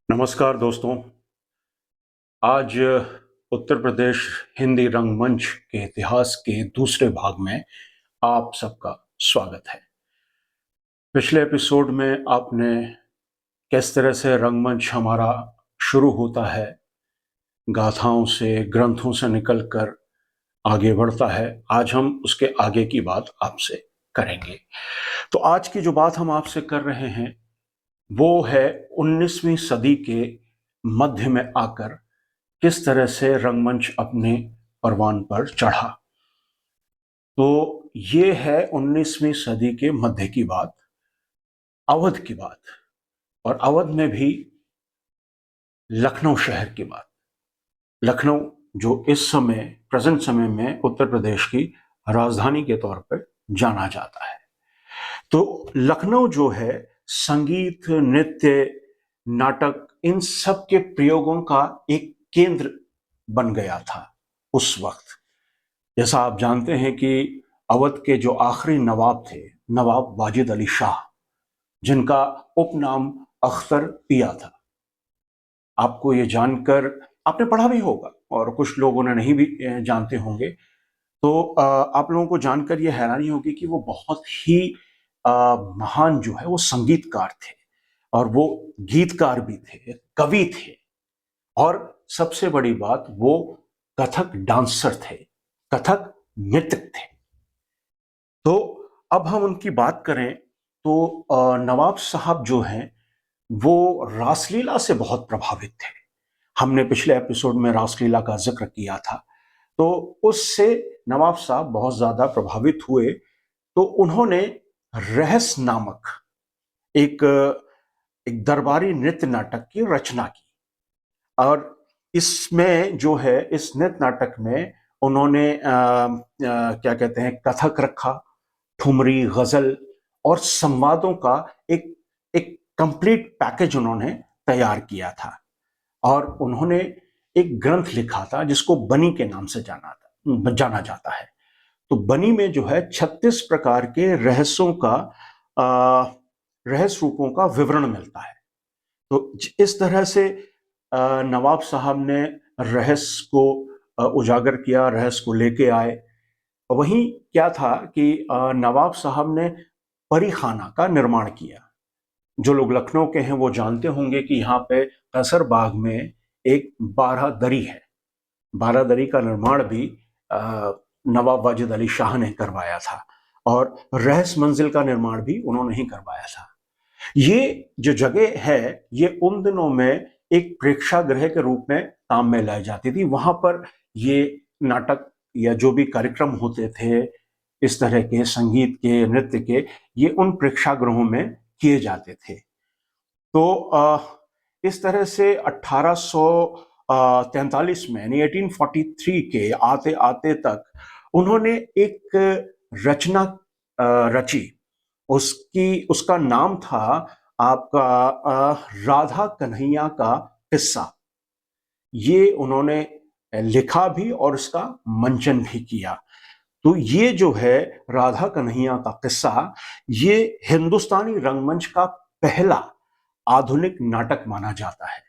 नमस्कार दोस्तों। आज उत्तर प्रदेश हिंदी रंगमंच के इतिहास के दूसरे भाग में आप सबका स्वागत है। पिछले एपिसोड में आपने किस तरह से रंगमंच हमारा शुरू होता है, गाथाओं से, ग्रंथों से निकलकर आगे बढ़ता है, आज हम उसके आगे की बात आपसे करेंगे। तो आज की जो बात हम आपसे कर रहे हैं वो है 19वीं सदी के मध्य में आकर किस तरह से रंगमंच अपने परवान पर चढ़ा। तो ये है 19वीं सदी के मध्य की बात, अवध की बात, और अवध में भी लखनऊ शहर की बात। लखनऊ जो इस समय प्रेजेंट समय में उत्तर प्रदेश की राजधानी के तौर पर जाना जाता है। तो लखनऊ जो है संगीत, नृत्य, नाटक, इन सब के प्रयोगों का एक केंद्र बन गया था उस वक्त। जैसा आप जानते हैं कि अवध के जो आखिरी नवाब थे, नवाब वाजिद अली शाह, जिनका उपनाम अख्तर पिया था। आपको ये जानकर, आपने पढ़ा भी होगा और कुछ लोगों ने नहीं भी जानते होंगे, तो आप लोगों को जानकर ये हैरानी होगी कि वो बहुत ही महान जो है वो संगीतकार थे, और वो गीतकार भी थे, कवि थे, और सबसे बड़ी बात वो कथक डांसर थे, कथक नृत्यक थे। तो अब हम उनकी बात करें तो नवाब साहब जो हैं वो रासलीला से बहुत प्रभावित थे। हमने पिछले एपिसोड में रासलीला का जिक्र किया था। तो उससे नवाब साहब बहुत ज्यादा प्रभावित हुए, तो उन्होंने रहस नामक एक एक दरबारी नृत्य नाटक की रचना की। और इसमें जो है, इस नृत्य नाटक में उन्होंने क्या कहते हैं, कथक रखा, ठुमरी, गजल और संवादों का एक एक कंप्लीट पैकेज उन्होंने तैयार किया था। और उन्होंने एक ग्रंथ लिखा था जिसको बनी के नाम से जाना जाता है। तो बनी में जो है 36 प्रकार के रहस्यों का, रहस्य रूपों का विवरण मिलता है। तो इस तरह से नवाब साहब ने रहस्य को उजागर किया, रहस्य को लेके आए। वहीं क्या था कि नवाब साहब ने परी खाना का निर्माण किया। जो लोग लखनऊ के हैं वो जानते होंगे कि यहाँ पे कैसर बाग में एक 12 दरी है। 12 दरी का निर्माण भी नवाब वाजिद अली शाह ने करवाया था, और रहस मंजिल का निर्माण भी उन्होंने ही करवाया था। ये जो जगह है ये उन दिनों में एक प्रेक्षागृह के रूप में काम में लाई जाती थी। वहां पर ये नाटक या जो भी कार्यक्रम होते थे इस तरह के, संगीत के, नृत्य के, ये उन प्रेक्षागृहों में किए जाते थे। तो इस तरह से 1843 में, यानी 1843 के आते आते तक उन्होंने एक रचना रची। उसका नाम था आपका राधा कन्हैया का किस्सा। ये उन्होंने लिखा भी और इसका मंचन भी किया। तो ये जो है राधा कन्हैया का किस्सा, ये हिंदुस्तानी रंगमंच का पहला आधुनिक नाटक माना जाता है।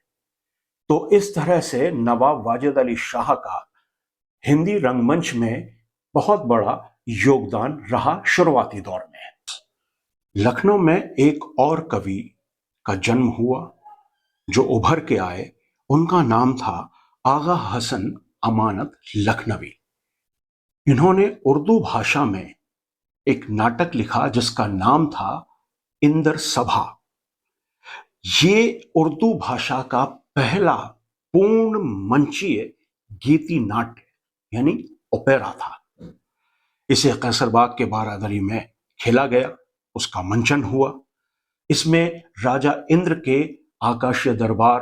तो इस तरह से नवाब वाजिद अली शाह का हिंदी रंगमंच में बहुत बड़ा योगदान रहा शुरुआती दौर में। लखनऊ में एक और कवि का जन्म हुआ जो उभर के आए। उनका नाम था आगा हसन अमानत लखनवी। इन्होंने उर्दू भाषा में एक नाटक लिखा जिसका नाम था इंदर सभा। ये उर्दू भाषा का पहला पूर्ण मंचीय गीति नाट्य यानी ओपेरा था। इसे कैसरबाग के बारादरी में खेला गया, उसका मंचन हुआ। इसमें राजा इंद्र के आकाशीय दरबार,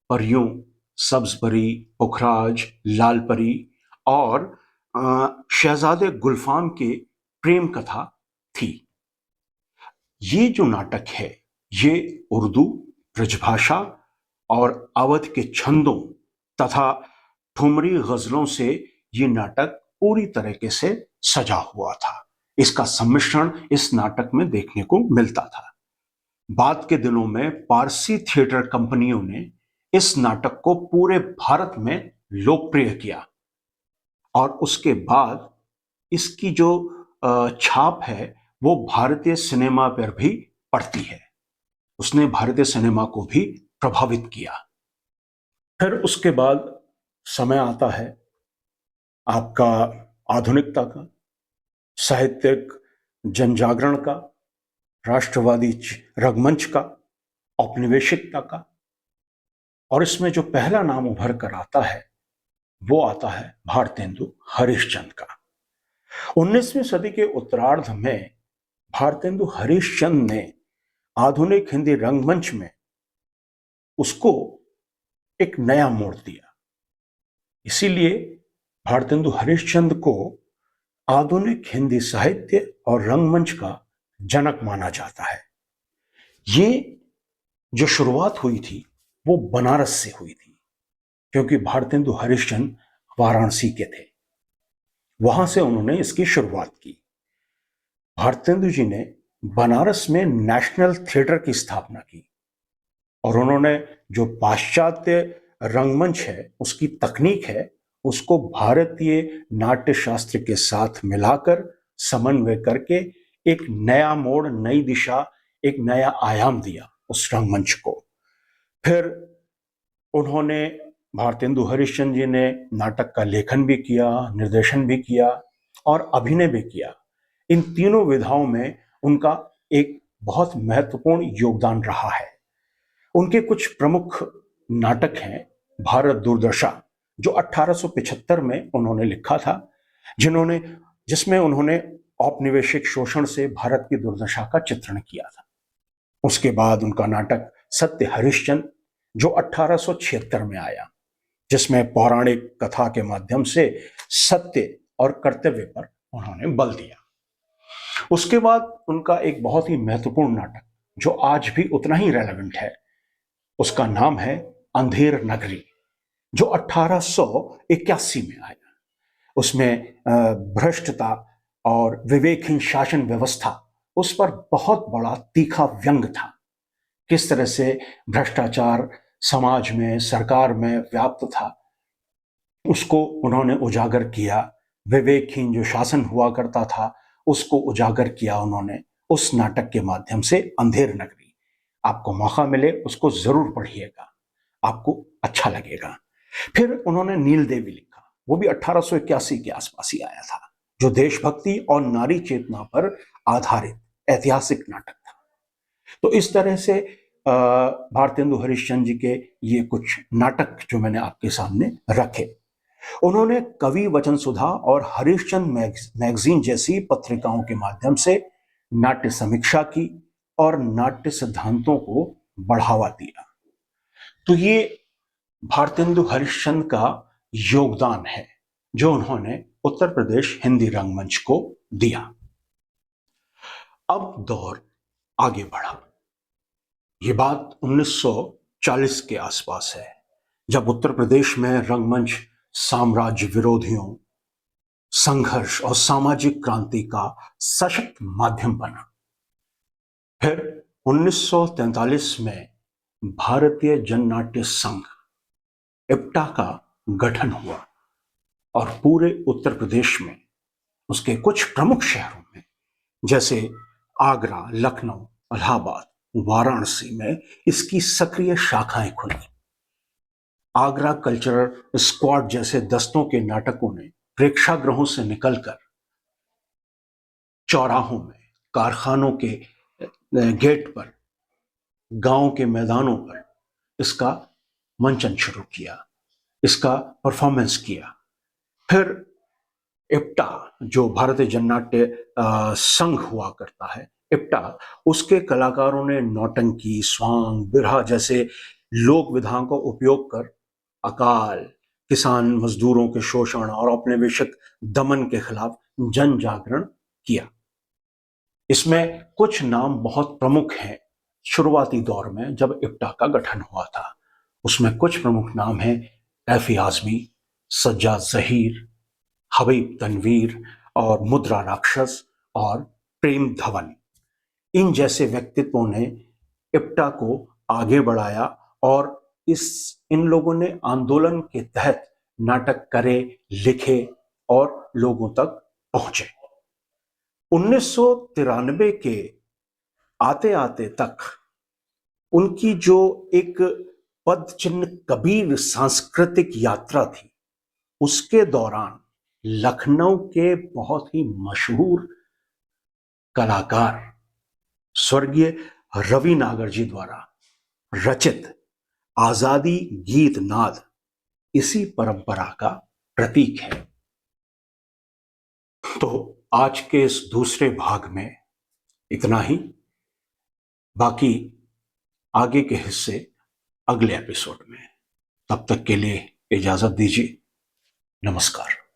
परियों, सब्जपरी, पुखराज, लालपरी और शहजादे गुलफाम के प्रेम कथा थी। ये जो नाटक है ये उर्दू, ब्रजभाषा और अवध के छंदों तथा ठुमरी गजलों से ये नाटक पूरी तरीके से सजा हुआ था। इसका सम्मिश्रण इस नाटक में देखने को मिलता था। बाद के दिनों में पारसी थिएटर कंपनियों ने इस नाटक को पूरे भारत में लोकप्रिय किया और उसके बाद इसकी जो छाप है वो भारतीय सिनेमा पर भी पड़ती है। उसने भारतीय सिनेमा को भी प्रभावित किया। फिर उसके बाद समय आता है आपका आधुनिकता का, साहित्यिक जनजागरण का, राष्ट्रवादी रंगमंच का, औपनिवेशिकता का। और इसमें जो पहला नाम उभर कर आता है वो आता है भारतेंदु हरिश्चंद्र का। 19वीं सदी के उत्तरार्ध में भारतेंदु हरिश्चंद्र ने आधुनिक हिंदी रंगमंच में उसको एक नया मोड़ दिया। इसीलिए भारतेंदु हरिश्चंद्र को आधुनिक हिंदी साहित्य और रंगमंच का जनक माना जाता है। ये जो शुरुआत हुई थी वो बनारस से हुई थी, क्योंकि भारतेंदु हरिश्चंद्र वाराणसी के थे। वहां से उन्होंने इसकी शुरुआत की। भारतेंदु जी ने बनारस में नेशनल थिएटर की स्थापना की और उन्होंने जो पाश्चात्य रंगमंच है उसकी तकनीक है उसको भारतीय नाट्य शास्त्र के साथ मिलाकर समन्वय करके एक नया मोड़, नई दिशा, एक नया आयाम दिया उस रंगमंच को। फिर उन्होंने, भारतेंदु हरिश्चंद्र जी ने नाटक का लेखन भी किया, निर्देशन भी किया और अभिनय भी किया। इन तीनों विधाओं में उनका एक बहुत महत्वपूर्ण योगदान रहा है। उनके कुछ प्रमुख नाटक हैं भारत दुर्दशा, जो 1875 में उन्होंने लिखा था, जिसमें उन्होंने औपनिवेशिक शोषण से भारत की दुर्दशा का चित्रण किया था। उसके बाद उनका नाटक सत्य हरिश्चंद्र, जो 1876 में आया, जिसमें पौराणिक कथा के माध्यम से सत्य और कर्तव्य पर उन्होंने बल दिया। उसके बाद उनका एक बहुत ही महत्वपूर्ण नाटक जो आज भी उतना ही रेलेवेंट है, उसका नाम है अंधेर नगरी, जो 1881 में आया। उसमें भ्रष्टता और विवेकहीन शासन व्यवस्था, उस पर बहुत बड़ा तीखा व्यंग था। किस तरह से भ्रष्टाचार समाज में, सरकार में व्याप्त था, उसको उन्होंने उजागर किया। विवेकहीन जो शासन हुआ करता था उसको उजागर किया उन्होंने उस नाटक के माध्यम से, अंधेर नगरी। आपको मौका मिले उसको जरूर पढ़िएगा, आपको अच्छा लगेगा। फिर उन्होंने नील देवी लिखा, वो भी 1881 के आसपास ही आया था, जो देशभक्ति और नारी चेतना पर आधारित ऐतिहासिक नाटक था। तो इस तरह से भारतेंदु हरिश्चंद्र जी के ये कुछ नाटक जो मैंने आपके सामने रखे। उन्होंने कवि वचन सुधा और हरिश्चंद्र मैगजीन जैसी पत्रिकाओं के माध्यम से नाट्य समीक्षा की और नाट्य सिद्धांतों को बढ़ावा दिया। तो ये भारतेंदु हरिश्चंद्र का योगदान है जो उन्होंने उत्तर प्रदेश हिंदी रंगमंच को दिया। अब दौर आगे बढ़ा। ये बात 1940 के आसपास है, जब उत्तर प्रदेश में रंगमंच साम्राज्य विरोधियों, संघर्ष और सामाजिक क्रांति का सशक्त माध्यम बना। फिर 1943 में भारतीय जननाट्य संघ इप्टा का गठन हुआ और पूरे उत्तर प्रदेश में उसके कुछ प्रमुख शहरों में जैसे आगरा, लखनऊ, इलाहाबाद, वाराणसी में इसकी सक्रिय शाखाएं खुली। आगरा कल्चरल स्क्वाड जैसे दस्तों के नाटकों ने प्रेक्षागृहों से निकलकर चौराहों में, कारखानों के गेट पर, गांव के मैदानों पर इसका मंचन शुरू किया, इसका परफॉर्मेंस किया। फिर इप्टा, जो भारतीय जननाट्य संघ हुआ करता है, इप्टा, उसके कलाकारों ने नौटंकी, स्वांग, बिरहा जैसे लोक विधाओं का उपयोग कर अकाल, किसान मजदूरों के शोषण और औपनिवेशिक दमन के खिलाफ जन जागरण किया। इसमें कुछ नाम बहुत प्रमुख हैं। शुरुआती दौर में जब इप्टा का गठन हुआ था उसमें कुछ प्रमुख नाम हैं कैफी आजमी, सज्जाद जहीर, हबीब तनवीर और मुद्रा राक्षस और प्रेम धवन। इन जैसे व्यक्तित्वों ने इप्टा को आगे बढ़ाया और इन लोगों ने आंदोलन के तहत नाटक करे, लिखे और लोगों तक पहुंचे। 1993 के आते आते तक उनकी जो एक पद चिन्ह कबीर सांस्कृतिक यात्रा थी, उसके दौरान लखनऊ के बहुत ही मशहूर कलाकार स्वर्गीय रवि नागर जी द्वारा रचित आजादी गीत नाद इसी परंपरा का प्रतीक है। तो आज के इस दूसरे भाग में इतना ही, बाकी आगे के हिस्से अगले एपिसोड में। तब तक के लिए इजाजत दीजिए। नमस्कार।